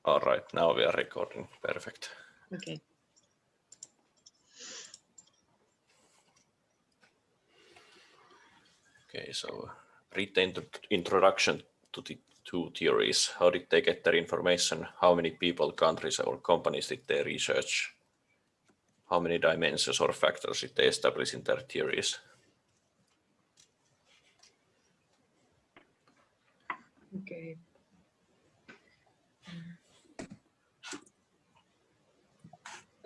All right, now we are recording. Perfect. Okay. Okay, so read the introduction to the two theories. How did they get their information? How many people, countries, or companies did they research? How many dimensions or factors did they establish in their theories? Okay.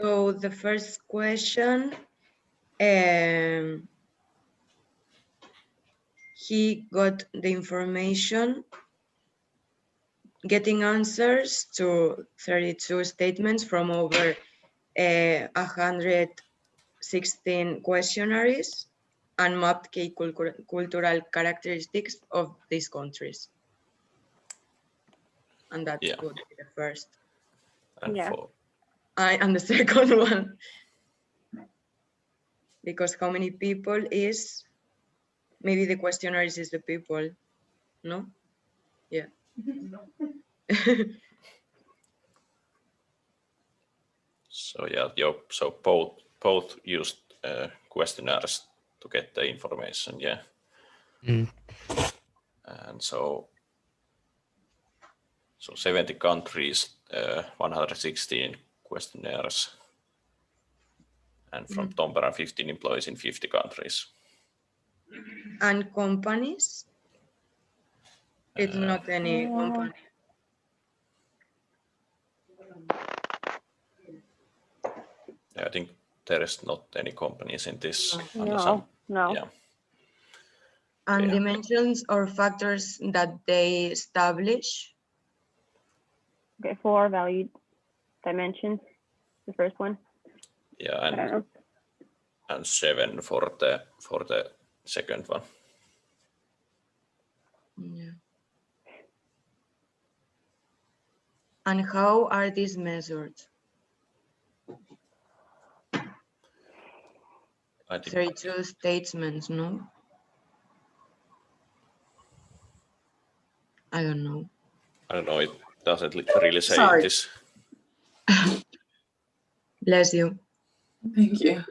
So the first question, he got the information, getting answers to 32 statements from over 116 questionnaires and mapped key cultural characteristics of these countries. And that would be the first. And and the second one, because how many people is, maybe the questionnaire is the people, no? Yeah. No. So yeah, so both used questionnaires to get the information, yeah. And so 70 countries, 116 questionnaires, and from Tombera 15 employees in 50 countries. And companies? It's not any company. I think there is not any companies in this. No. Yeah. And dimensions or factors that they establish? Okay, 4 valued dimensions, the first one. Yeah, and 7 for the second one. Yeah. And how are these measured? I think 32 statements, no? I don't know. It doesn't really say this. Bless you. Thank you.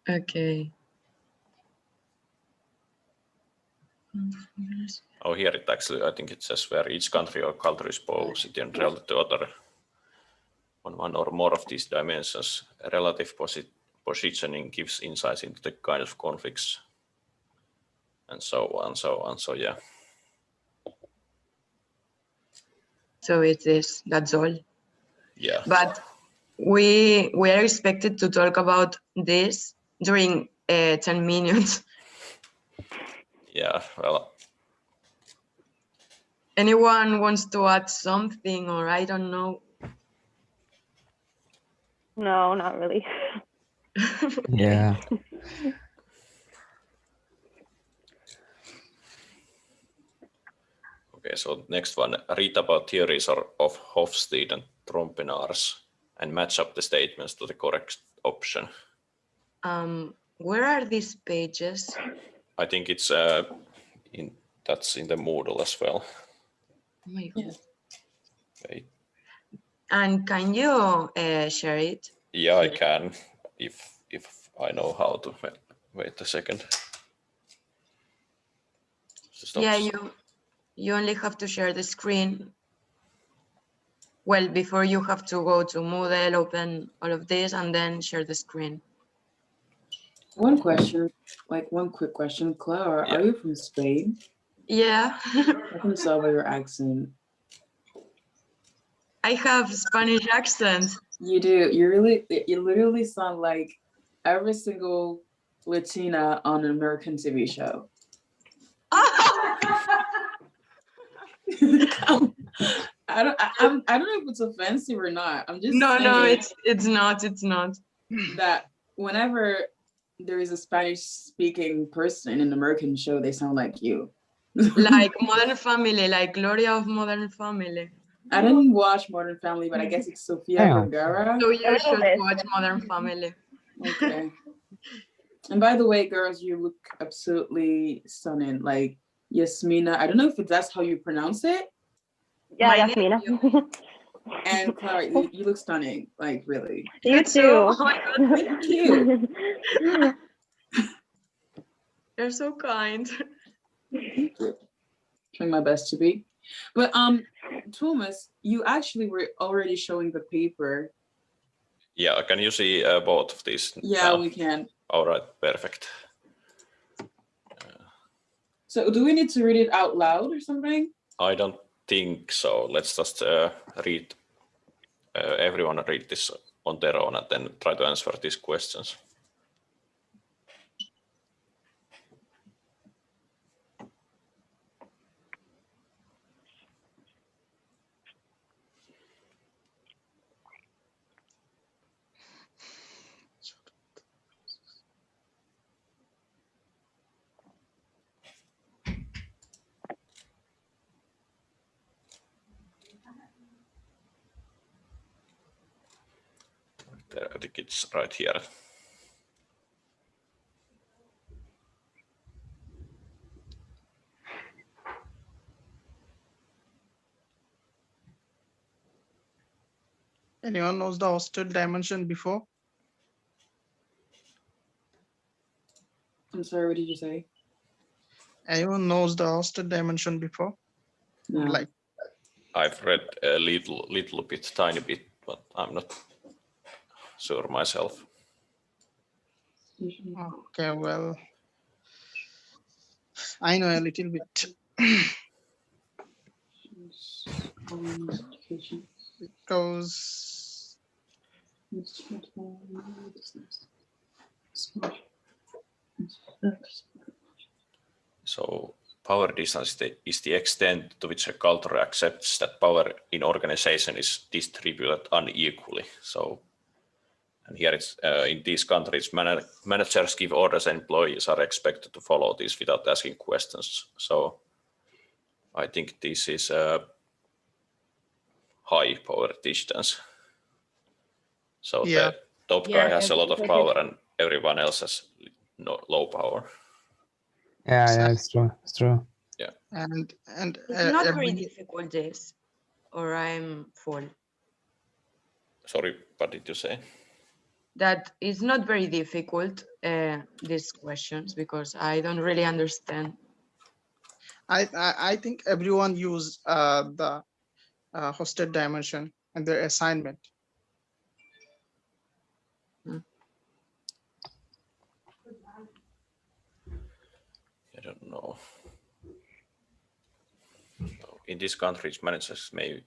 Okay. Oh, here it actually, I think it says where each country or culture is positioned relative to other on one or more of these dimensions. Relative positioning gives insights into the kind of conflicts and so on. So yeah. So it is, that's all. Yeah. But we are expected to talk about this during 10 minutes. Yeah, well. Anyone wants to add something, or I don't know? No, not really. Yeah. Okay, so next one, read about theories of Hofstede and Trompenaars and match up the statements to the correct option. Where are these pages? I think it's that's in the Moodle as well. Oh my God. Wait. And can you share it? Yeah, I can, if I know how to. Wait a second. Yeah, you only have to share the screen. Well, before you have to go to Moodle, open all of this, and then share the screen. One question, one quick question. Clara, are you from Spain? Yeah. I can tell by your accent. I have Spanish accent. You do. You literally sound like every single Latina on an American TV show. I don't know if it's offensive or not. I'm just saying. No, it's not. That whenever there is a Spanish-speaking person in an American show, they sound like you. Like Modern Family, like Gloria of Modern Family. I didn't watch Modern Family, but I guess it's Sofia Vergara. So you should watch Modern Family. Okay. And by the way, girls, you look absolutely stunning. Like Yasmina, I don't know if that's how you pronounce it. Yeah, My Yasmina. And Clara, you look stunning. Like really. You too. too. Oh my God, Thank you. you're so kind. Trying my best to be. But Thomas, you actually were already showing the paper. Yeah, can you see both of these? Yeah, now? we can. All right, perfect. So do we need to read it out loud or something? I don't think so. Let's just read. Everyone read this on their own and then try to answer these questions. I think it's right here. Anyone knows the hosted dimension before? I'm sorry, what did you say? Anyone knows the hosted dimension before? No. Like, I've read a little bit, tiny bit, but I'm not sure myself. okay, well, I know a little bit. Because So power distance is the extent to which a culture accepts that power in organization is distributed unequally. So, and here it's in these countries, managers give orders and employees are expected to follow this without asking questions. So I think this is a high power distance. So yeah, the top Yeah, guy has a lot of okay. power and everyone else has low power. Yeah, it's true. It's true. and it's not very every difficult, this, or I'm full. Sorry, what did you say? That it's not very difficult, these questions, because I don't really understand. I think everyone use the hosted dimension in their assignment. I don't know. In these countries, managers may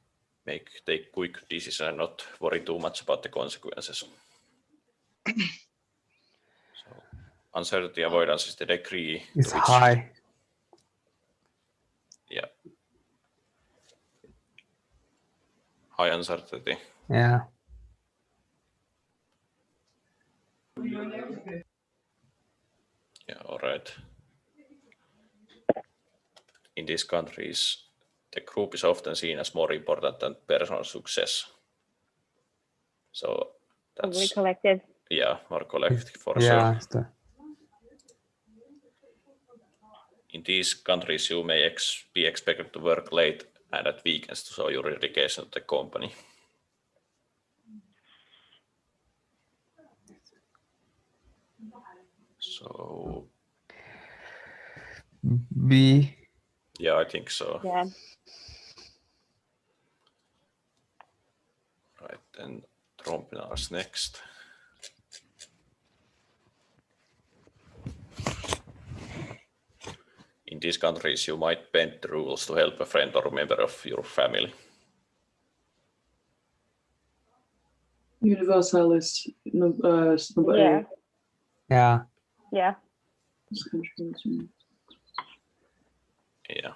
take quick decisions and not worry too much about the consequences. So uncertainty avoidance is the degree It's to which, high. yeah, high uncertainty. Yeah. Yeah, all right. In these countries, the group is often seen as more important than personal success. So Probably that's, collective. yeah, more collective for Yeah, sure. it's the, In these countries, you may be expected to work late and at weekends to show your dedication to the company. So, B. yeah, I think so. Yeah. Right, then Trompinars next. In these countries, you might bend the rules to help a friend or a member of your family. Universalist. Yeah. Yeah. Yeah. Yeah.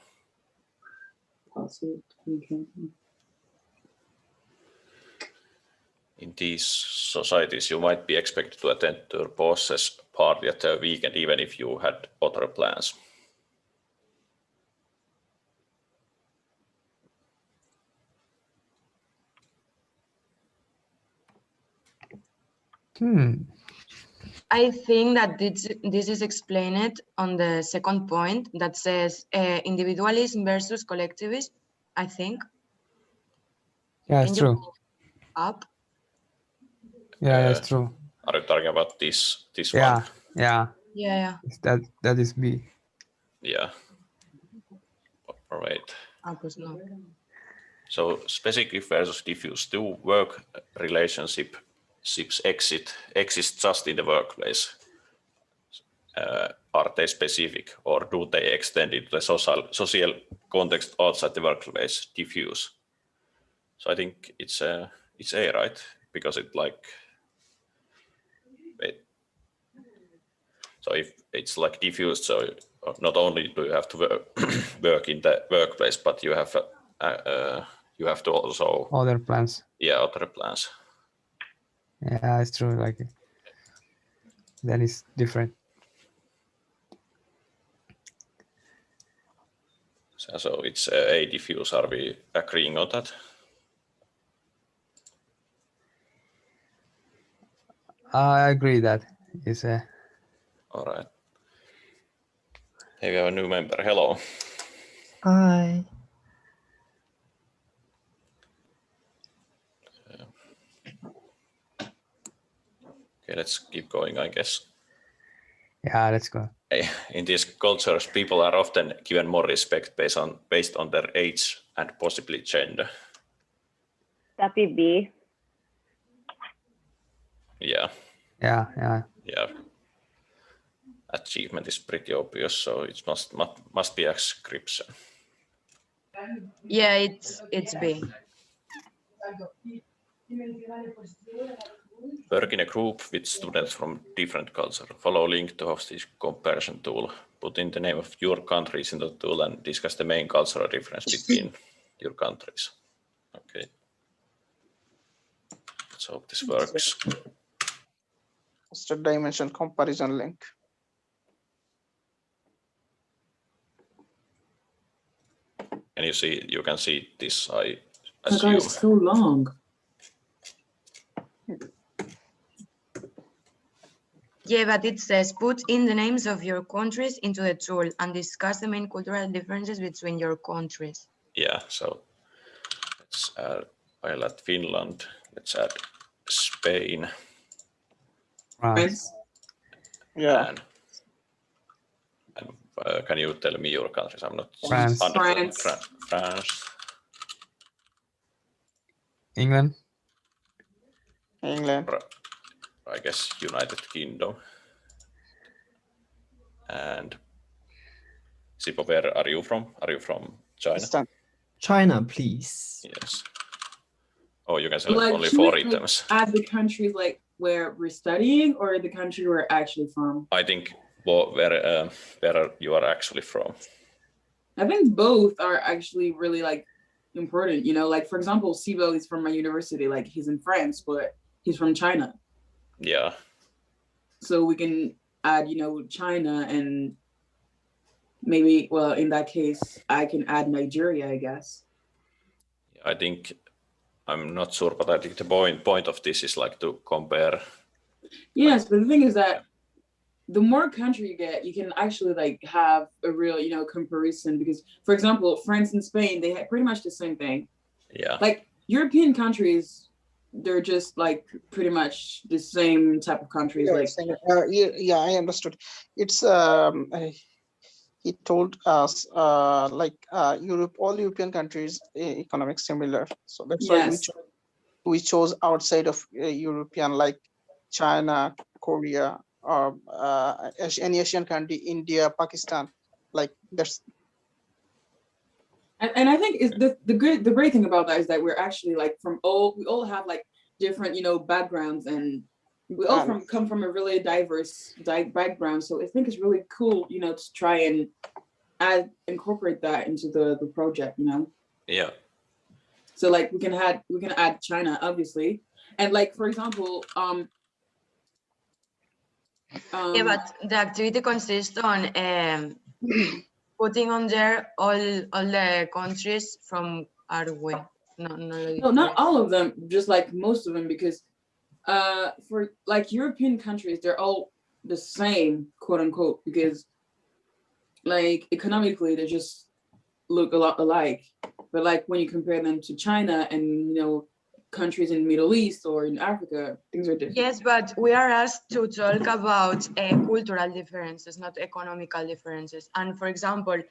In these societies, you might be expected to attend your boss's party at the weekend, even if you had other plans. I think that this is explained on the second point that says individualism versus collectivism, I think. Yeah, Can it's you true. go up? Yeah, that's true. Are you talking about this Yeah, one? yeah. Yeah. That is B. Yeah. All right. Ah, pues no. So specific versus diffuse. Do work relationships exist just in the workplace? Are they specific, or do they extend into the social context outside the workplace? Diffuse. So I think it's A, right? Because it like, wait. So if it's like diffused, so not only do you have to work in the workplace, but you have to also Other plans. other plans. Yeah, it's true. Like that is different. So it's A, diffuse. Are we agreeing on that? I agree that is a. All right. Hey, we have a new member. Hello. Hi. Okay, let's keep going, I guess. Yeah, let's go. In these cultures, people are often given more respect based on their age and possibly gender. That be B. Yeah. Yeah. Achievement is pretty obvious, so it must be ascription. Yeah, it's B. Work in a group with students from different cultures. Follow link to hostage comparison tool. Put in the name of your countries in the tool and discuss the main cultural difference between your countries. Okay. Let's hope this works. It's the dimension comparison link. Can you see? You can see this, I Oh assume. God, it's so long. Yeah, but it says put in the names of your countries into the tool and discuss the main cultural differences between your countries. Yeah, so let's add, I'll add Finland. Let's add Spain. France. Yeah. And can you tell me your countries? I'm not France. 100% France. England. England. I guess United Kingdom. And Sipo, where are you from? Are you from China? China, please. Yes. Oh, you can select Like, only should 4 we, like, items. add the countries like where we're studying or the country we're actually from? I think where you are actually from. I think both are actually really like important, you know, like for example, Sibo is from my university, like he's in France, but he's from China. Yeah. So we can add, you know, China and maybe, well, in that case, I can add Nigeria, I guess. I think, I'm not sure, but I think the point of this is like to compare. Yes, but the thing is that the more country you get, you can actually like have a real, you know, comparison because, for example, France and Spain, they have pretty much the same thing. Yeah. Like European countries, they're just like pretty much the same type of countries. Yeah, I understood. It's he told us all European countries economics similar, so that's why we chose outside of European, like China, Korea, or any Asian country, India, Pakistan, like that's. And I think is the great thing about that is that we're actually like we all have like different, you know, backgrounds, and we all come from a really diverse background. So I think it's really cool, you know, to try and incorporate that into the project, you know. Yeah. So like we can add China, obviously, and like for example, yeah, but the activity consists on putting on there all the countries from our way. No, not all of them, just like most of them, because for like European countries, they're all the same, quote unquote, because like economically they just look a lot alike. But like when you compare them to China and countries in the Middle East or in Africa, things are different. Yes, but we are asked to talk about cultural differences, not economical differences. And for example,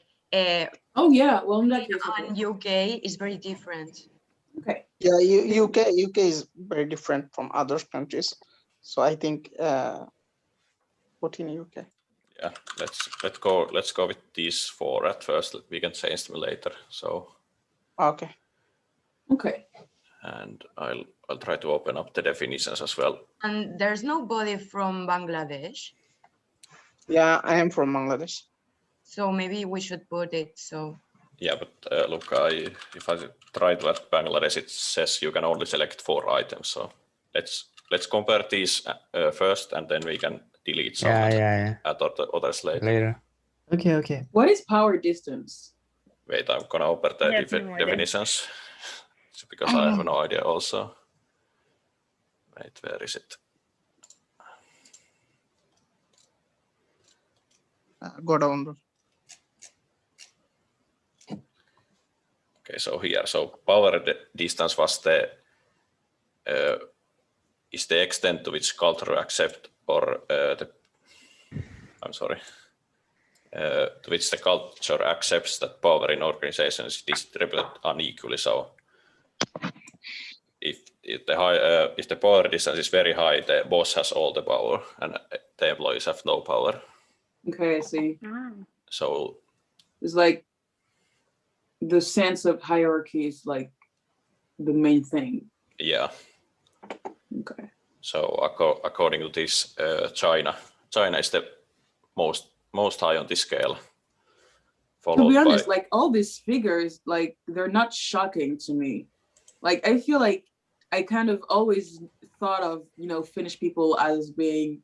Oh yeah, well in that case, and okay. UK is very different. Okay. Yeah, UK is very different from other countries. So I think put in UK. Yeah, let's go with these 4 at first. We can change them later. So Okay. Okay. and I'll try to open up the definitions as well. And there's nobody from Bangladesh, Yeah, I am from Bangladesh. so maybe we should put it. So Yeah, but look, if I try to add Bangladesh, it says you can only select 4 items. So let's compare these first, and then we can delete some Yeah. add others later. Later. Okay. What is power distance? Wait, I'm gonna open the I have no idea. definitions because I have no idea also. Wait, where is it? Go down. Okay, so here, so power distance was is the extent to which culture accept or to which the culture accepts that power in organization is distributed unequally. So if the power distance is very high, the boss has all the power and the employees have no power. Okay, I see. So It's like the sense of hierarchy is like the main thing. yeah. Okay. So according to this, China is the most high on this scale. To be honest, By, like all these figures, like they're not shocking to me. Like I feel like I kind of always thought of Finnish people as being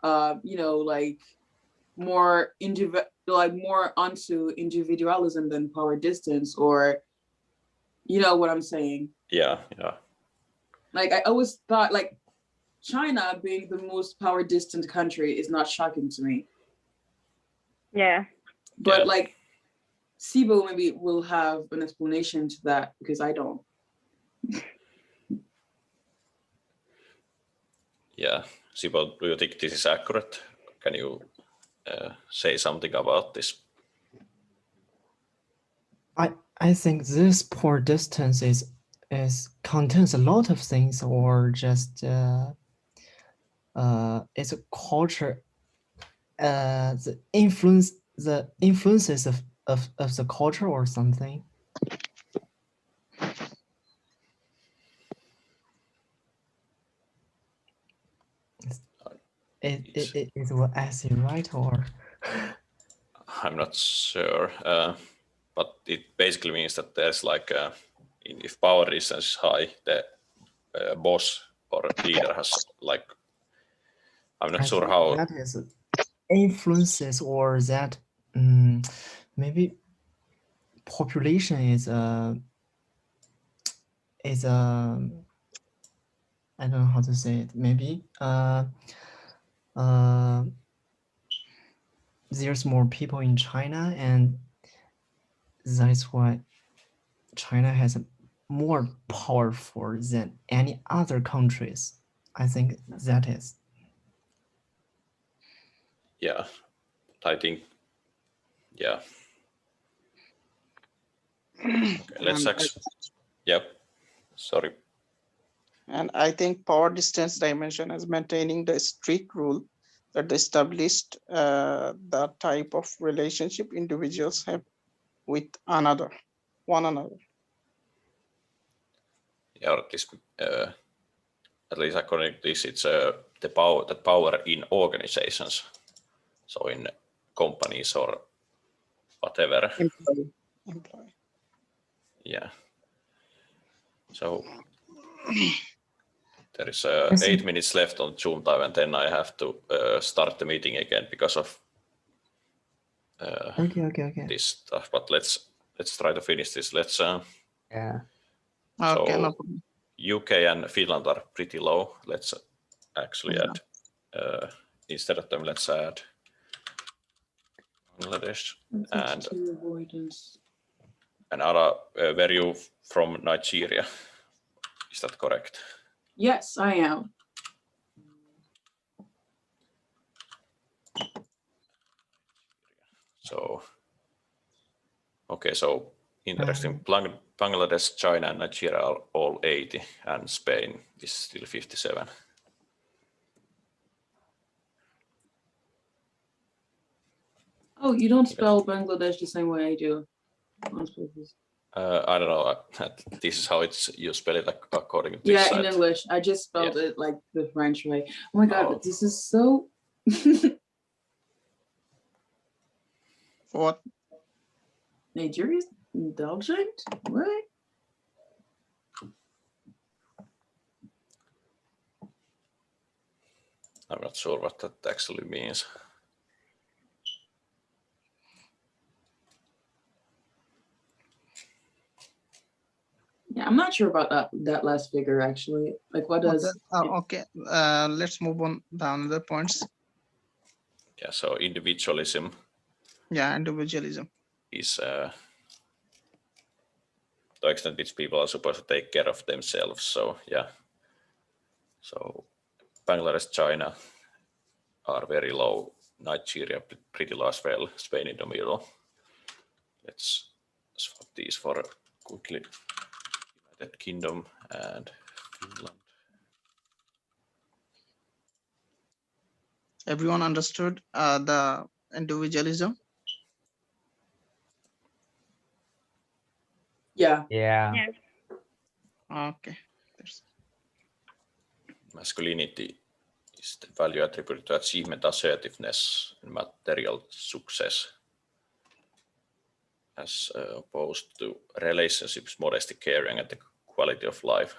like more more onto individualism than power distance, or you know what I'm saying. yeah. Like I always thought like China being the most power distant country is not shocking to me. Yeah. But Yeah. like Sibo maybe will have an explanation to that because I don't. Yeah, Sibo, do you think this is accurate? Can you say something about this? I think this poor distance is contains a lot of things, or just it's a culture, the influences of the culture or something. Is what I see right, or I'm not sure, but it basically means that there's like if power distance is high, the boss or leader has like, I'm not sure how. that is influences, or that maybe population is I don't know how to say it. Maybe there's more people in China, and that's why China has more powerful than any other countries. I think that is. Yeah, I think, yeah. Okay, let's yep. Sorry. And I think power distance dimension is maintaining the strict rule that established the type of relationship individuals have with one another. Yeah, at least according to this, it's the power in organizations, so in companies or whatever. Employee. Yeah. So there is 8 minutes left on Zoom time, and then I have to start the meeting again because of Okay. this stuff. But let's try to finish this. Let's. Yeah. Okay, So no problem. UK and Finland are pretty low. Let's actually add instead of them, let's add Bangladesh and avoidance. another were you from Nigeria? Is that correct? Yes, I am. So, okay, so interesting. Bangladesh, China, and Nigeria are all 80, and Spain is still 57. Oh, you don't spell Bangladesh the same way I do. I don't know. This is how you spell it according to this Yeah, site. in English. I just spelled it like the French way. Oh my God, Oh. this is so. What? Nigeria's indulgent? What? I'm not sure what that actually means. Yeah, I'm not sure about that last figure actually. Like, what does? Okay, let's move on down the points. Yeah, so individualism. Yeah, individualism is the extent which people are supposed to take care of themselves. So yeah, so Bangladesh, China are very low. Nigeria pretty low as well. Spain in the middle. Let's swap these for quickly. United Kingdom and Finland. Everyone understood the individualism? Yeah. Yeah. Okay. Masculinity is the value attributed to achievement, assertiveness, and material success, as opposed to relationships, modesty, caring, and the quality of life.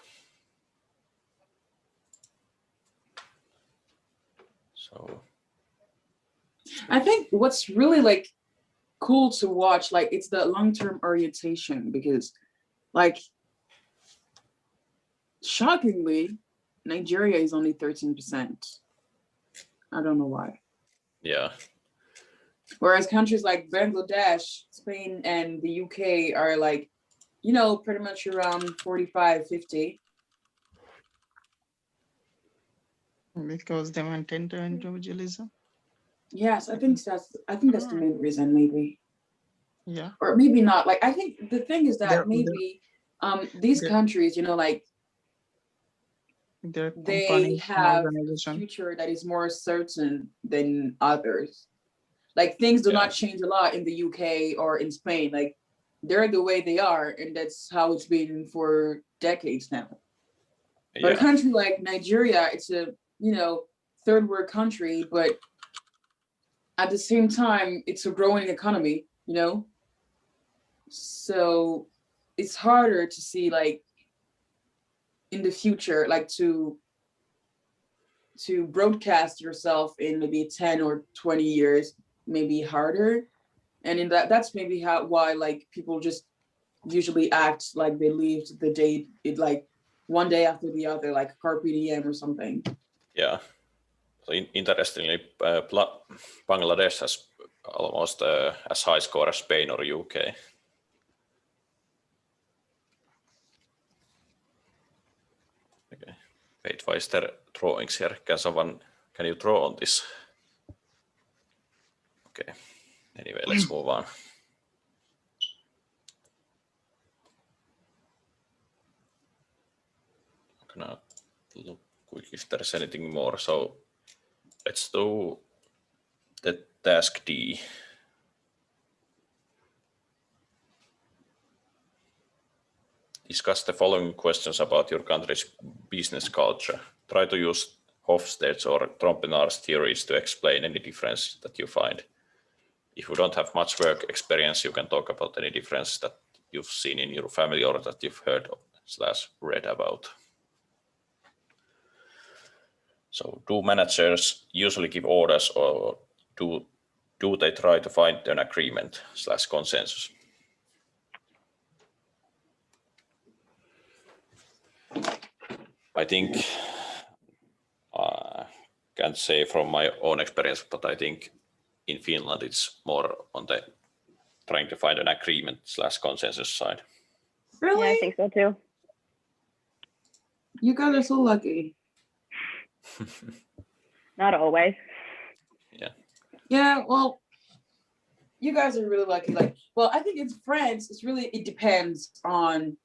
So I think what's really like cool to watch, like it's the long-term orientation, because like shockingly, Nigeria is only 13%. I don't know why. yeah, Whereas countries like Bangladesh, Spain, and the UK are like, you know, pretty much around 45, 50. Because they maintain the individualism. Yes, I think that's the main reason, maybe. Yeah. Or maybe not. Like, I think the thing is that They're- maybe these they're- countries, you know, like Their they companies and have a organization. future that is more certain than others. Like things do not change a lot in the UK or in Spain. Like they're the way they are, and that's how it's been for decades now. But a country like Nigeria, it's a, you know, third world country, but at the same time, it's a growing economy, you know? So it's harder to see like in the future, like to broadcast yourself in maybe 10 or 20 years, maybe harder. And in that's maybe why like people just usually act like they lived the day, it like one day after the other, like carpe diem or something. Yeah. So interestingly, Bangladesh has almost as high score as Spain or UK. Okay. Wait, why is there drawings here? Can you draw on this? Okay. Anyway, let's move on. I'm gonna look quickly if there's anything more. So let's do the task D. Discuss the following questions about your country's business culture. Try to use Hofstede's or Trompenaar's theories to explain any difference that you find. If you don't have much work experience, you can talk about any difference that you've seen in your family or that you've heard/read about. So do managers usually give orders, or do they try to find an agreement/consensus? I think can't say from my own experience, but I think in Finland it's more on the trying to find an agreement / consensus side. Really? Yeah, I think so too. You guys are so lucky. Not always. Yeah, well, you guys are really lucky. Like, well, I think in France, it depends on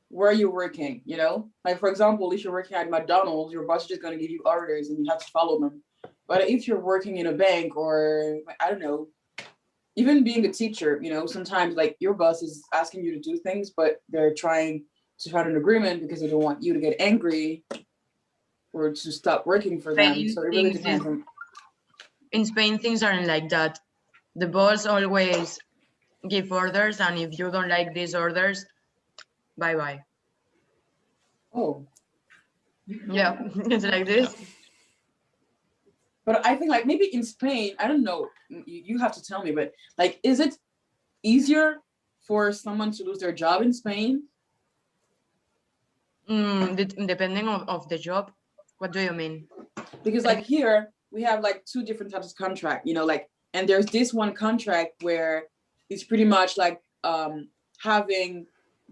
where you're working, you know? Like, for example, if you're working at McDonald's, your boss is just going to give you orders and you have to follow them. But if you're working in a bank or, I don't know, even being a teacher, you know, sometimes like your boss is asking you to do things, but they're trying to find an agreement because they don't want you to get angry or to stop working for them. So it really depends on. In Spain, things aren't like that. The boss always give orders, and if you don't like these orders, bye-bye. Oh. Yeah, it's like this. But I think like maybe in Spain, I don't know, you have to tell me, but like, is it easier for someone to lose their job in Spain? Depending of the job. What do you mean? Because like here, we have like 2 different types of contract, you know, like, and there's this one contract where it's pretty much like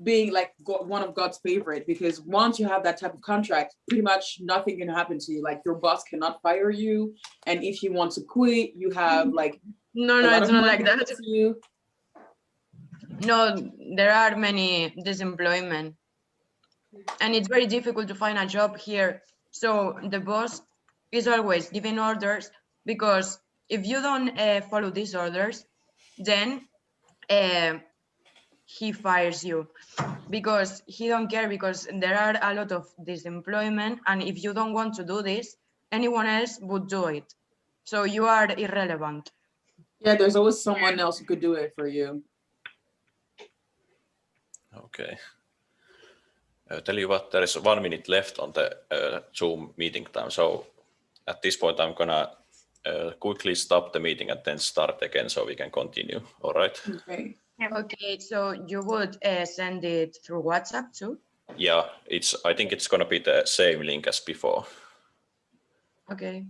being like one of God's favorite, because once you have that type of contract, pretty much nothing can happen to you. Like your boss cannot fire you, and if you want to quit, you have like no, it's not like that. You. No, there are many disemployment, and it's very difficult to find a job here. So the boss is always giving orders, because if you don't follow these orders, then he fires you, because he don't care, because there are a lot of disemployment, and if you don't want to do this, anyone else would do it. So you are irrelevant. Yeah, there's always someone else who could do it for you. Okay. Tell you what, there is 1 minute left on the Zoom meeting time. So at this point, I'm gonna quickly stop the meeting and then start again so we can continue. All right? Okay. Okay, so you would send it through WhatsApp too? Yeah, I think it's gonna be the same link as before. Okay.